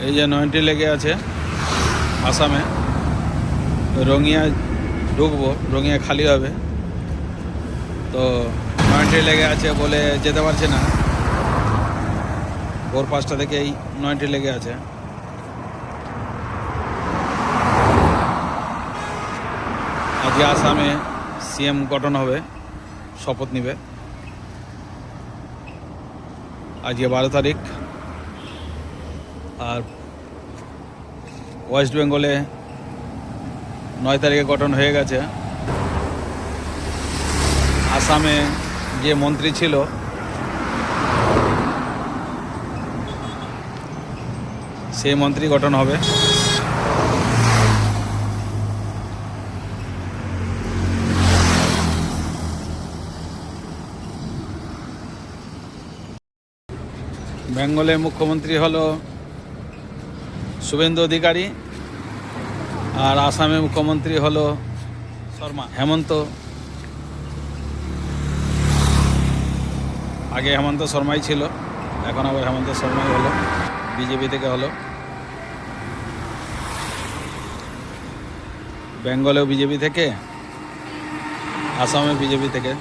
এই যে 90 লেগে আছে আসামে। রঙিয়া ঢুকবো, রঙিয়া খালি হবে, তো 90 লেগে আছে বলে যেতে পারছে না। ভোর 5টা থেকেই 90 লেগে আছে। আজকে আসামে সিএম গঠন হবে, শপথ নিবে। আজকে 12 তারিখ। আর ওয়েস্ট বেঙ্গলে 9 তারিখে গঠন হয়ে গেছে। আসামে যে মন্ত্রী ছিল সেই মন্ত্রী গঠন হবে। বেঙ্গলের মুখ্যমন্ত্রী হলো শুভেন্দু অধিকারী, আর আসামের মুখ্যমন্ত্রী হলো হেমন্ত। আগে হেমন্ত শর্মাই ছিল, এখন আবার হেমন্ত শর্মাই হলো, বিজেপি থেকে হলো। বেঙ্গলেও বিজেপি থেকে, আসামে বিজেপি থেকে।